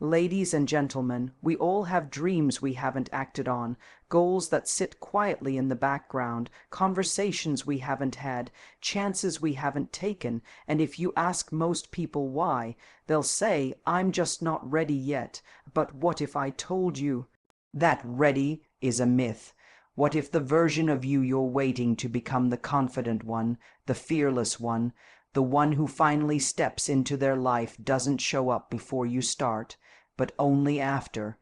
Ladies and gentlemen, we all have dreams we haven't acted on, goals that sit quietly in the background, conversations we haven't had, chances we haven't taken, and if you ask most people why, they'll say, "I'm just not ready yet." But what if I told you? That ready is a myth. What if the version of you you're waiting to become the confident one, the fearless one, the one who finally steps into their life doesn't show up before you start, but only after?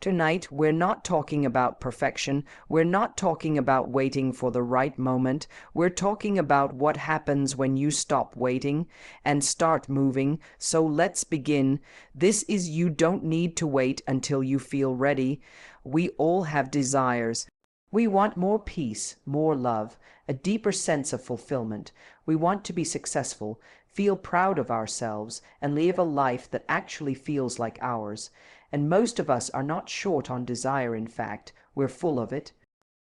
Tonight, we're not talking about perfection. We're not talking about waiting for the right moment. We're talking about what happens when you stop waiting and start moving. So let's begin. This is You Don't Need to Wait Until You Feel Ready. We all have desires. We want more peace, more love, a deeper sense of fulfillment. We want to be successful, feel proud of ourselves, and live a life that actually feels like ours. And most of us are not short on desire, in fact. We're full of it.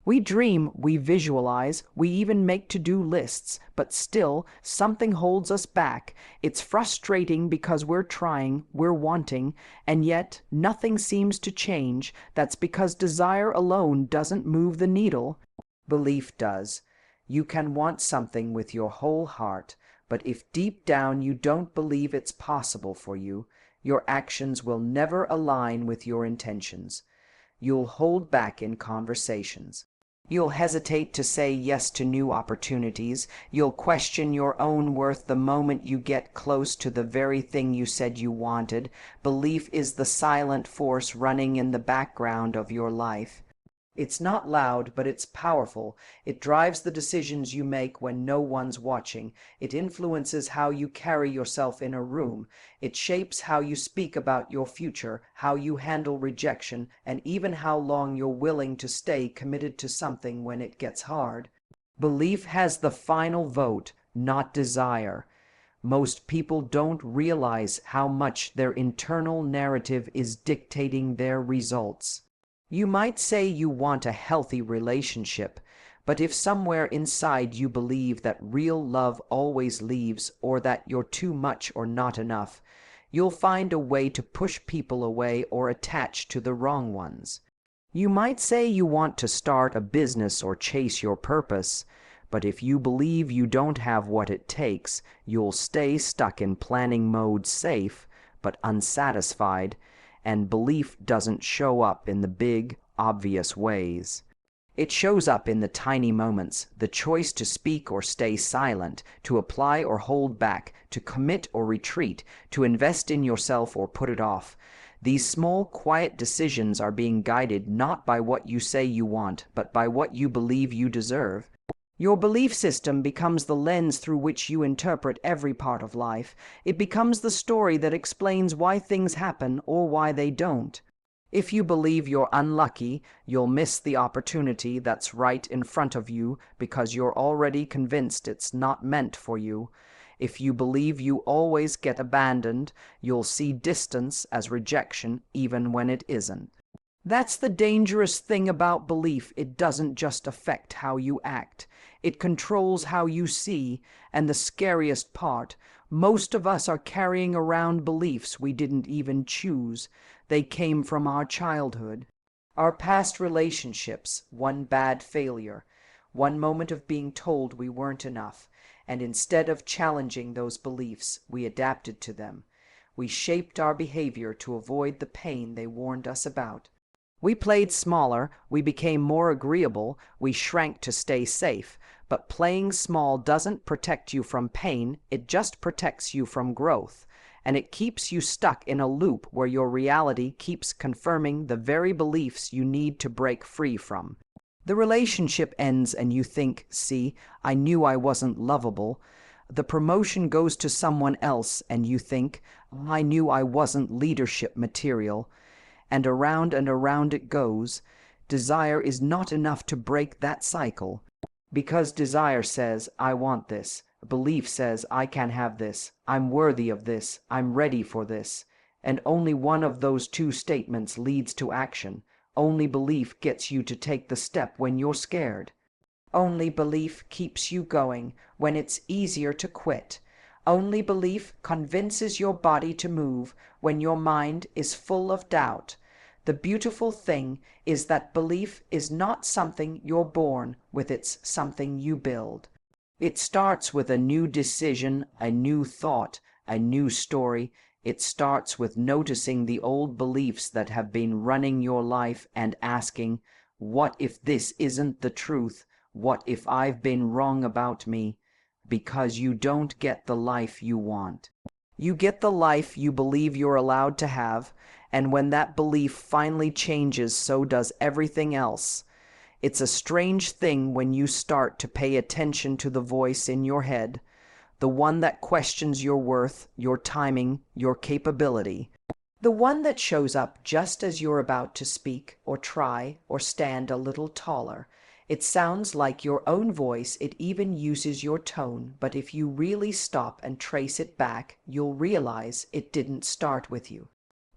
We dream, we visualize, we even make to-do lists, but still, something holds us back. It's frustrating because we're trying, we're wanting, and yet nothing seems to change. That's because desire alone doesn't move the needle. Belief does. You can want something with your whole heart, but if deep down you don't believe it's possible for you, your actions will never align with your intentions. You'll hold back in conversations. You'll hesitate to say yes to new opportunities. You'll question your own worth the moment you get close to the very thing you said you wanted. Belief is the silent force running in the background of your life. It's not loud, but it's powerful. It drives the decisions you make when no one's watching. It influences how you carry yourself in a room. It shapes how you speak about your future, how you handle rejection, and even how long you're willing to stay committed to something when it gets hard. Belief has the final vote, not desire. Most people don't realize how much their internal narrative is dictating their results. You might say you want a healthy relationship, but if somewhere inside you believe that real love always leaves, or that you're too much or not enough, you'll find a way to push people away or attach to the wrong ones. You might say you want to start a business or chase your purpose, but if you believe you don't have what it takes, you'll stay stuck in planning mode, safe but unsatisfied. And belief doesn't show up in the big, obvious ways. It shows up in the tiny moments, the choice to speak or stay silent, to apply or hold back, to commit or retreat, to invest in yourself or put it off. These small, quiet decisions are being guided not by what you say you want, but by what you believe you deserve. Your belief system becomes the lens through which you interpret every part of life. It becomes the story that explains why things happen or why they don't. If you believe you're unlucky, you'll miss the opportunity that's right in front of you because you're already convinced it's not meant for you. If you believe you always get abandoned, you'll see distance as rejection even when it isn't. That's the dangerous thing about belief. It doesn't just affect how you act. It controls how you see, and the scariest part, most of us are carrying around beliefs we didn't even choose. They came from our childhood, our past relationships, one bad failure, one moment of being told we weren't enough, and instead of challenging those beliefs, we adapted to them. We shaped our behavior to avoid the pain they warned us about. We played smaller, we became more agreeable, we shrank to stay safe. But playing small doesn't protect you from pain, it just protects you from growth. And it keeps you stuck in a loop where your reality keeps confirming the very beliefs you need to break free from. The relationship ends and you think, "See, I knew I wasn't lovable." The promotion goes to someone else and you think, "I knew I wasn't leadership material." And around it goes. Desire is not enough to break that cycle. Because desire says, "I want this." Belief says, "I can have this. I'm worthy of this. I'm ready for this." And only one of those two statements leads to action. Only belief gets you to take the step when you're scared. Only belief keeps you going when it's easier to quit. Only belief convinces your body to move when your mind is full of doubt. The beautiful thing is that belief is not something you're born with, it's something you build. It starts with a new decision, a new thought, a new story. It starts with noticing the old beliefs that have been running your life and asking, what if this isn't the truth? What if I've been wrong about me? Because you don't get the life you want. You get the life you believe you're allowed to have, and when that belief finally changes, so does everything else. It's a strange thing when you start to pay attention to the voice in your head, the one that questions your worth, your timing, your capability, the one that shows up just as you're about to speak or try or stand a little taller. It sounds like your own voice, it even uses your tone, but if you really stop and trace it back, you'll realize it didn't start with you.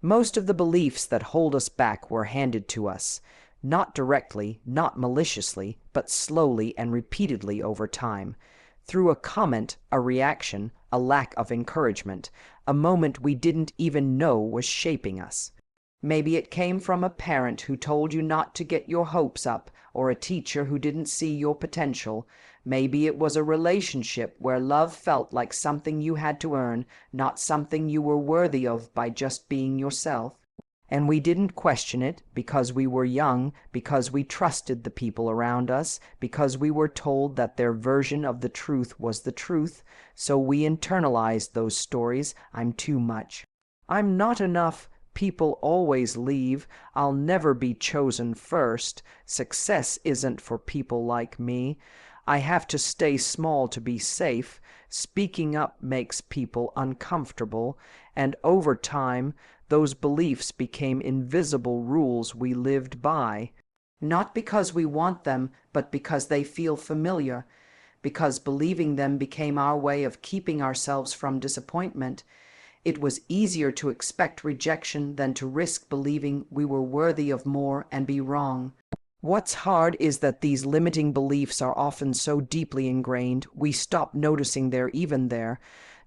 Most of the beliefs that hold us back were handed to us, not directly, not maliciously, but slowly and repeatedly over time, through a comment, a reaction, a lack of encouragement, a moment we didn't even know was shaping us. Maybe it came from a parent who told you not to get your hopes up, or a teacher who didn't see your potential. Maybe it was a relationship where love felt like something you had to earn, not something you were worthy of by just being yourself. And we didn't question it because we were young, because we trusted the people around us, because we were told that their version of the truth was the truth, so we internalized those stories. I'm too much. I'm not enough. People always leave. I'll never be chosen first. Success isn't for people like me. I have to stay small to be safe. Speaking up makes people uncomfortable, and over time, those beliefs became invisible rules we lived by, not because we want them, but because they feel familiar, because believing them became our way of keeping ourselves from disappointment. It was easier to expect rejection than to risk believing we were worthy of more and be wrong. What's hard is that these limiting beliefs are often so deeply ingrained, we stop noticing they're even there.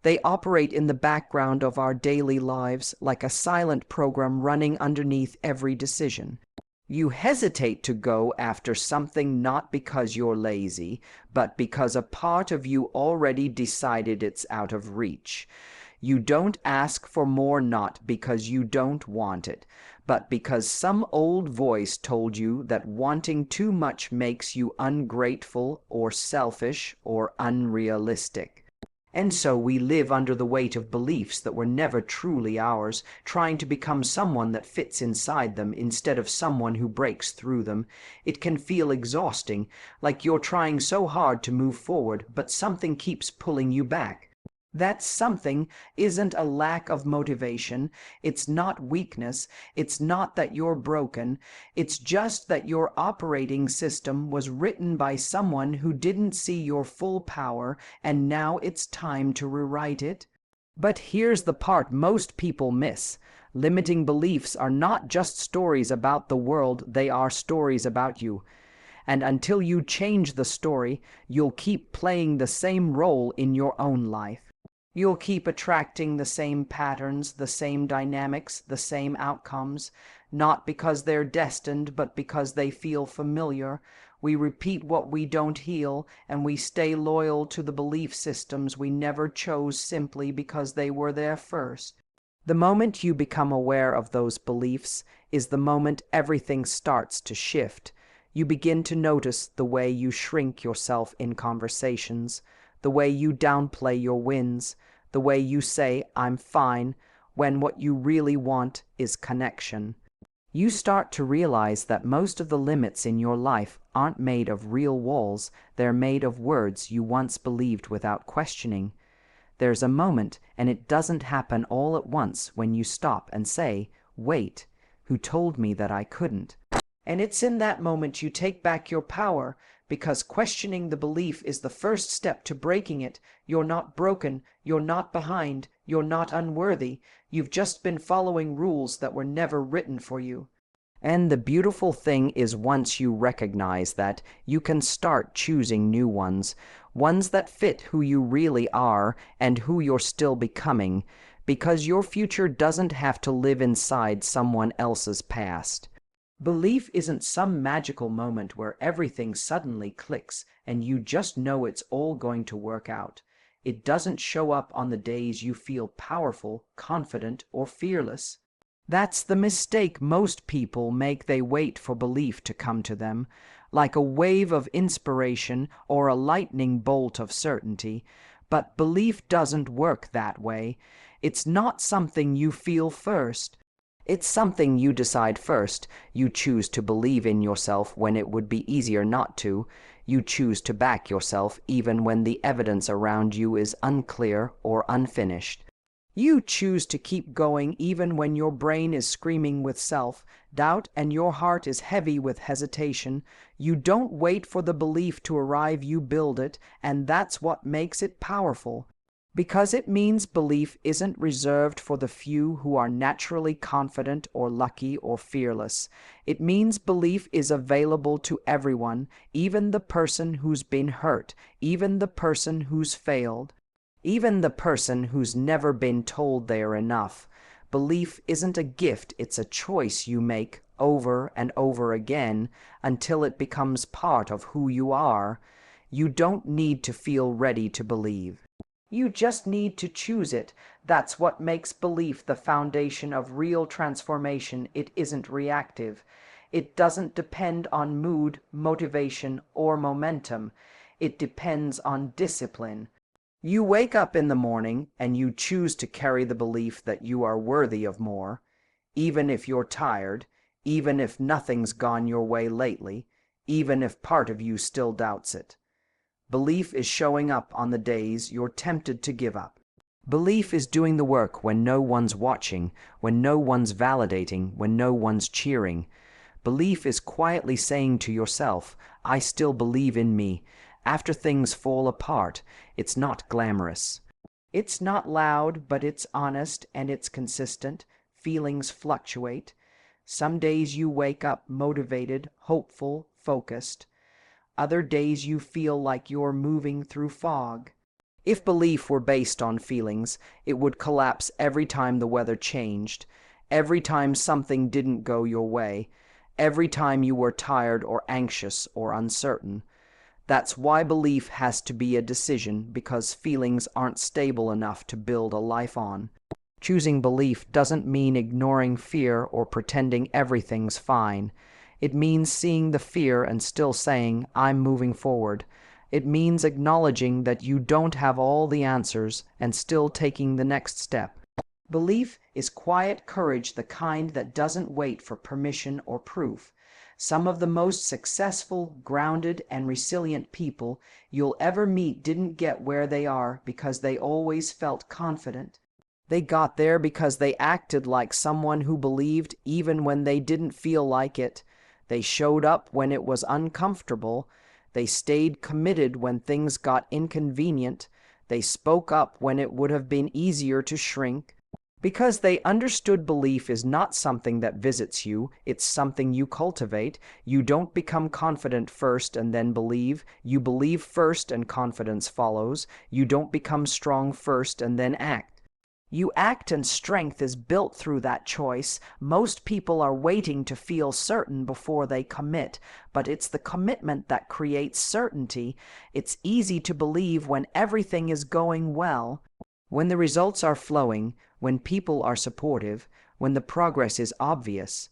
They operate in the background of our daily lives, like a silent program running underneath every decision. You hesitate to go after something not because you're lazy, but because a part of you already decided it's out of reach. You don't ask for more not because you don't want it, but because some old voice told you that wanting too much makes you ungrateful or selfish or unrealistic. And so we live under the weight of beliefs that were never truly ours, trying to become someone that fits inside them instead of someone who breaks through them. It can feel exhausting, like you're trying so hard to move forward, but something keeps pulling you back. That something isn't a lack of motivation, it's not weakness, it's not that you're broken, it's just that your operating system was written by someone who didn't see your full power, and now it's time to rewrite it. But here's the part most people miss. Limiting beliefs are not just stories about the world, they are stories about you. And until you change the story, you'll keep playing the same role in your own life. You'll keep attracting the same patterns, the same dynamics, the same outcomes, not because they're destined, but because they feel familiar. We repeat what we don't heal, and we stay loyal to the belief systems we never chose simply because they were there first. The moment you become aware of those beliefs is the moment everything starts to shift. You begin to notice the way you shrink yourself in conversations, the way you downplay your wins, the way you say, I'm fine, when what you really want is connection. You start to realize that most of the limits in your life aren't made of real walls, they're made of words you once believed without questioning. There's a moment, and it doesn't happen all at once, when you stop and say, wait, who told me that I couldn't? And it's in that moment you take back your power, because questioning the belief is the first step to breaking it. You're not broken, you're not behind, you're not unworthy. You've just been following rules that were never written for you. And the beautiful thing is once you recognize that, you can start choosing new ones, ones that fit who you really are and who you're still becoming, because your future doesn't have to live inside someone else's past. Belief isn't some magical moment where everything suddenly clicks and you just know it's all going to work out. It doesn't show up on the days you feel powerful, confident, or fearless. That's the mistake most people make. They wait for belief to come to them, like a wave of inspiration or a lightning bolt of certainty. But belief doesn't work that way. It's not something you feel first. It's something you decide first. You choose to believe in yourself when it would be easier not to. You choose to back yourself even when the evidence around you is unclear or unfinished. You choose to keep going even when your brain is screaming with self-doubt and your heart is heavy with hesitation. You don't wait for the belief to arrive, you build it, and that's what makes it powerful. Because it means belief isn't reserved for the few who are naturally confident or lucky or fearless. It means belief is available to everyone, even the person who's been hurt, even the person who's failed. Even the person who's never been told they're enough. Belief isn't a gift, it's a choice you make over and over again until it becomes part of who you are. You don't need to feel ready to believe. You just need to choose it. That's what makes belief the foundation of real transformation. It isn't reactive. It doesn't depend on mood, motivation, or momentum. It depends on discipline. You wake up in the morning and you choose to carry the belief that you are worthy of more, even if you're tired, even if nothing's gone your way lately, even if part of you still doubts it. Belief is showing up on the days you're tempted to give up. Belief is doing the work when no one's watching, when no one's validating, when no one's cheering. Belief is quietly saying to yourself, I still believe in me. After things fall apart, it's not glamorous. It's not loud, but it's honest and it's consistent. Feelings fluctuate. Some days you wake up motivated, hopeful, focused. Other days you feel like you're moving through fog. If belief were based on feelings, it would collapse every time the weather changed, every time something didn't go your way, every time you were tired or anxious or uncertain. That's why belief has to be a decision, because feelings aren't stable enough to build a life on. Choosing belief doesn't mean ignoring fear or pretending everything's fine. It means seeing the fear and still saying, I'm moving forward. It means acknowledging that you don't have all the answers and still taking the next step. Belief is quiet courage, the kind that doesn't wait for permission or proof. Some of the most successful, grounded, and resilient people you'll ever meet didn't get where they are because they always felt confident. They got there because they acted like someone who believed even when they didn't feel like it. They showed up when it was uncomfortable. They stayed committed when things got inconvenient. They spoke up when it would have been easier to shrink. Because they understood belief is not something that visits you, it's something you cultivate. You don't become confident first and then believe. You believe first and confidence follows. You don't become strong first and then act. You act, and strength is built through that choice. Most people are waiting to feel certain before they commit, but it's the commitment that creates certainty. It's easy to believe when everything is going well, when the results are flowing, when people are supportive, when the progress is obvious.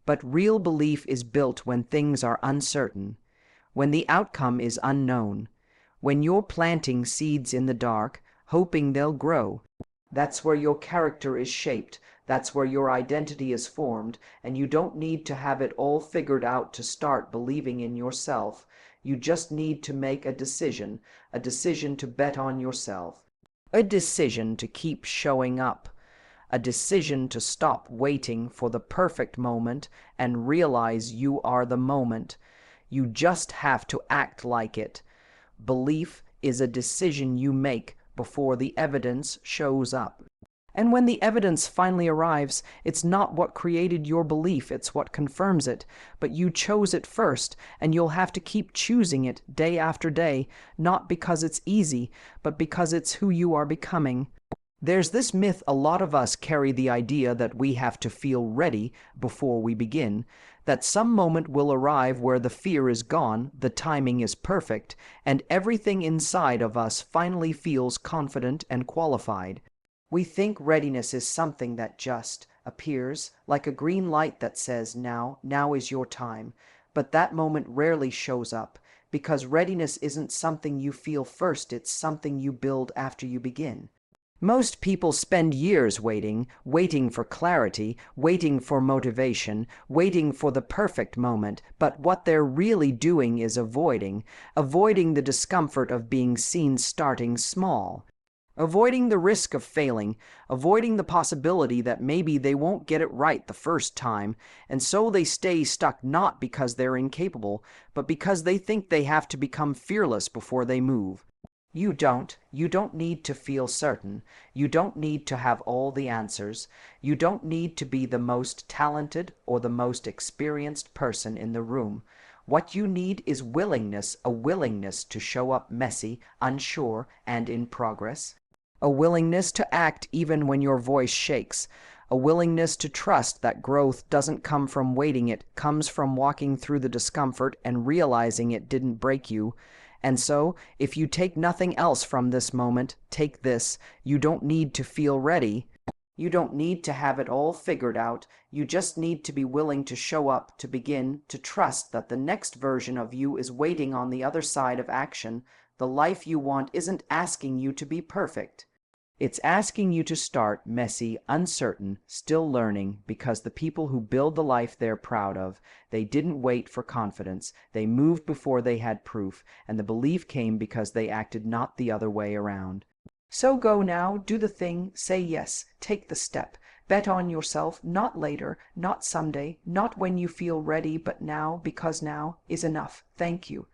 But real belief is built when things are uncertain, when the outcome is unknown, when you're planting seeds in the dark, hoping they'll grow. That's where your character is shaped. That's where your identity is formed, and you don't need to have it all figured out to start believing in yourself. You just need to make a decision to bet on yourself. A decision to keep showing up. A decision to stop waiting for the perfect moment and realize you are the moment. You just have to act like it. Belief is a decision you make before the evidence shows up. And when the evidence finally arrives, it's not what created your belief, it's what confirms it. But you chose it first, and you'll have to keep choosing it day after day, not because it's easy, but because it's who you are becoming. There's this myth a lot of us carry, the idea that we have to feel ready before we begin, that some moment will arrive where the fear is gone, the timing is perfect, and everything inside of us finally feels confident and qualified. We think readiness is something that just appears, like a green light that says, now is your time. But that moment rarely shows up, because readiness isn't something you feel first, it's something you build after you begin. Most people spend years waiting for clarity, waiting for motivation, waiting for the perfect moment, but what they're really doing is avoiding the discomfort of being seen starting small. Avoiding the risk of failing, avoiding the possibility that maybe they won't get it right the first time, and so they stay stuck not because they're incapable, but because they think they have to become fearless before they move. You don't need to feel certain. You don't need to have all the answers. You don't need to be the most talented or the most experienced person in the room. What you need is willingness, a willingness to show up messy, unsure, and in progress. A willingness to act even when your voice shakes. A willingness to trust that growth doesn't come from waiting, it comes from walking through the discomfort and realizing it didn't break you. And so, if you take nothing else from this moment, take this: you don't need to feel ready. You don't need to have it all figured out. You just need to be willing to show up, to begin, to trust that the next version of you is waiting on the other side of action. The life you want isn't asking you to be perfect. It's asking you to start messy, uncertain, still learning, because the people who build the life they're proud of, they didn't wait for confidence, they moved before they had proof, and the belief came because they acted, not the other way around. So go now, do the thing, say yes, take the step, bet on yourself, not later, not someday, not when you feel ready, but now, because now is enough. Thank you.